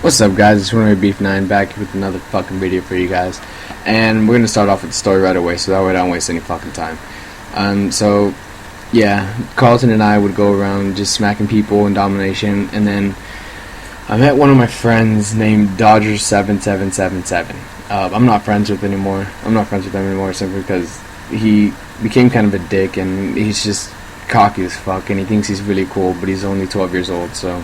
What's up, guys? It's Runaway Beef 9 back with another fucking video for you guys, and we're gonna start off with the story right away, so that way I don't waste any fucking time. So yeah, Carlton and I would go around just smacking people in domination, and then I met one of my friends named Dodger7777. I'm not friends with anymore. I'm not friends with him anymore simply because he became kind of a dick, and he's just cocky as fuck, and he thinks he's really cool, but he's only 12 years old, so.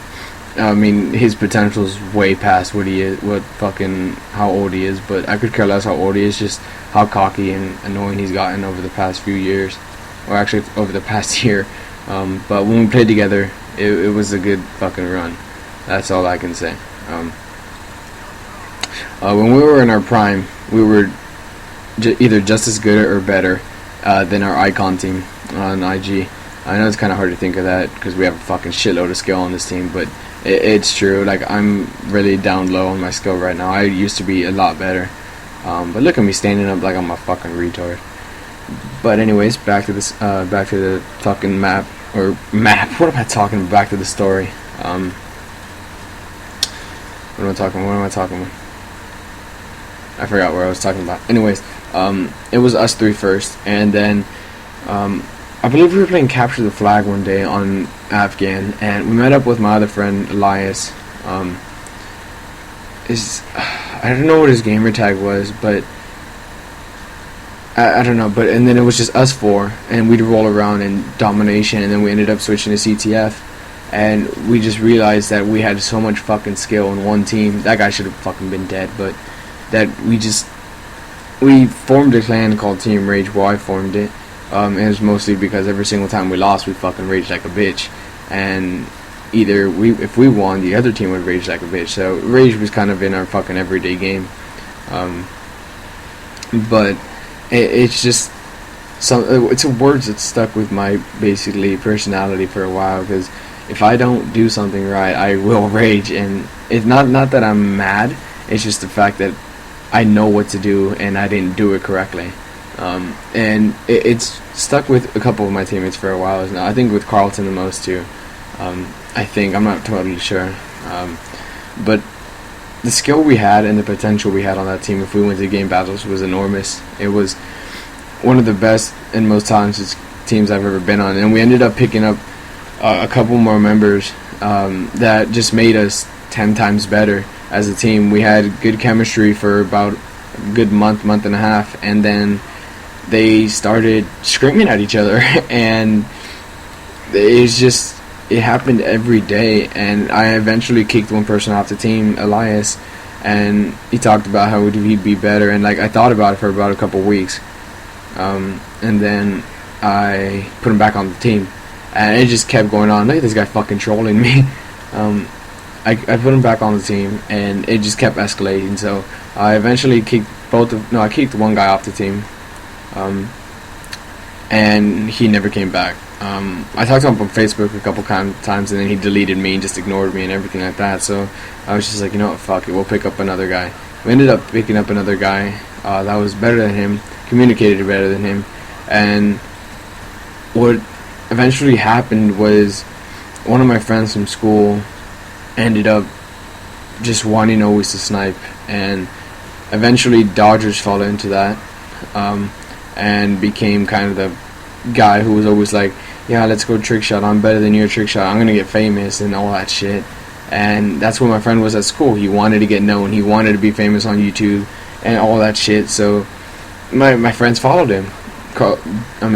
I mean, his potential is way past what he is, how old he is. But I could care less how old he is, just how cocky and annoying he's gotten over the past few years, or actually over the past year. But when we played together, it was a good fucking run. That's all I can say. When we were in our prime, we were either just as good or better than our icon team on IG. I know it's kind of hard to think of that because we have a fucking shitload of skill on this team, but it's true. Like, I'm really down low on my skill right now. I used to be a lot better, but look at me standing up like I'm a fucking retard. But anyways, back to this, back to the fucking map. What am I talking about? Back to the story. What am I talking about? I forgot where I was talking about. Anyways, it was us three first, and then I believe we were playing Capture the Flag one day on Afghan, and we met up with my other friend Elias. I don't know what his gamer tag was, but I don't know. But and then it was just us four, and we'd roll around in domination, and then we ended up switching to CTF, and we just realized that we had so much fucking skill in one team. That guy should have fucking been dead, but that we formed a clan called Team Rage. Well, I formed it. It was mostly because every single time we lost, we fucking raged like a bitch, and if we won, the other team would rage like a bitch. So rage was kind of in our fucking everyday game. But it's just it's a words that stuck with my basically personality for a while, because if I don't do something right, I will rage, and it's not that I'm mad. It's just the fact that I know what to do and I didn't do it correctly. And it's stuck with a couple of my teammates for a while now. I think with Carlton the most too. I'm not totally sure. But the skill we had and the potential we had on that team, if we went to game battles, was enormous. It was one of the best and most talented teams I've ever been on. And we ended up picking up a couple more members that just made us 10 times better as a team. We had good chemistry for about a good month and a half, and then they started screaming at each other, and it happened every day. And I eventually kicked one person off the team, Elias, and he talked about how he'd be better, and like I thought about it for about a couple weeks, and then I put him back on the team, and it just kept going on. Look at this guy fucking trolling me. I put him back on the team, and it just kept escalating. So I eventually kicked I kicked one guy off the team. And he never came back. I talked to him on Facebook a couple times, and then he deleted me and just ignored me and everything like that. So I was just like, you know what, fuck it, we'll pick up another guy. We ended up picking up another guy that was better than him, communicated better than him, and what eventually happened was one of my friends from school ended up just wanting always to snipe, and eventually Dodgers fell into that. And became kind of the guy who was always like, yeah, let's go trick shot, I'm better than your trick shot, I'm gonna get famous and all that shit. And that's what my friend was at school. He wanted to get known, he wanted to be famous on YouTube and all that shit. So my friends followed him.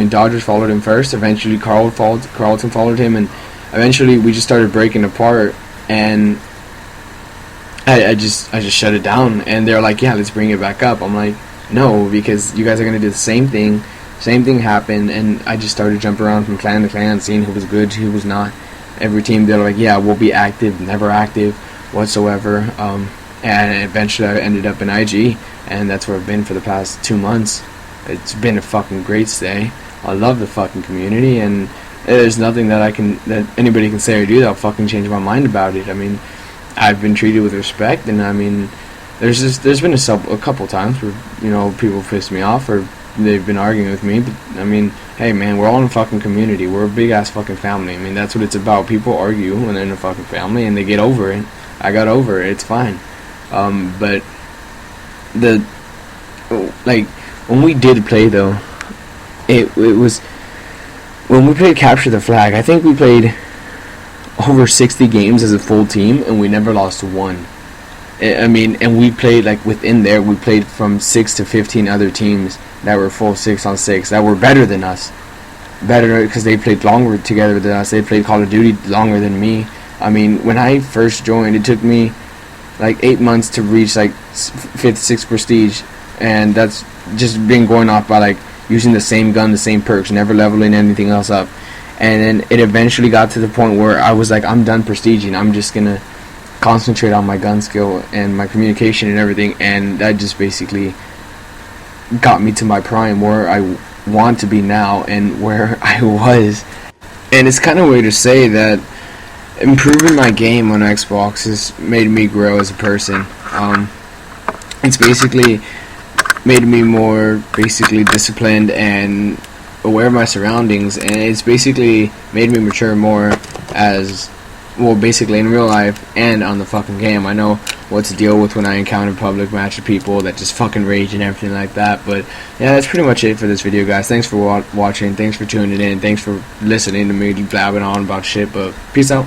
Dodgers followed him first, eventually Carlton followed him, and eventually we just started breaking apart, and I just shut it down. And they're like, yeah, let's bring it back up. I'm like, no, because you guys are going to do the same thing. Same thing happened, and I just started jumping around from clan to clan, seeing who was good, who was not. Every team, they're like, yeah, we'll be active, never active whatsoever. And eventually I ended up in IG, and that's where I've been for the past 2 months. It's been a fucking great stay. I love the fucking community, and there's nothing that anybody can say or do that'll fucking change my mind about it. I mean, I've been treated with respect, and I mean, there's been a couple times where, you know, people pissed me off or they've been arguing with me, but I mean, hey man, we're all in a fucking community. We're a big ass fucking family. I mean, that's what it's about. People argue when they're in a fucking family and they get over it. I got over it. It's fine. But the like when we did play though, it was when we played Capture the Flag. I think we played over 60 games as a full team and we never lost one. I mean, and we played like within there. We played from 6 to 15 other teams that were full 6-on-6 that were better than us. Better because they played longer together than us. They played Call of Duty longer than me. I mean, when I first joined, it took me like 8 months to reach like 5th, 6th prestige, and that's just been going off by like using the same gun, the same perks, never leveling anything else up. And then it eventually got to the point where I was like, I'm done prestiging. I'm just gonna concentrate on my gun skill and my communication and everything, and that just basically got me to my prime where I want to be now and where I was. And it's kind of weird to say that improving my game on Xbox has made me grow as a person. It's basically made me more basically disciplined and aware of my surroundings, and it's basically made me mature more as well, basically in real life and on the fucking game. I know what to deal with when I encounter public match of people that just fucking rage and everything like that. But yeah, that's pretty much it for this video, guys. Thanks for watching, thanks for tuning in, thanks for listening to me blabbing on about shit, but peace out.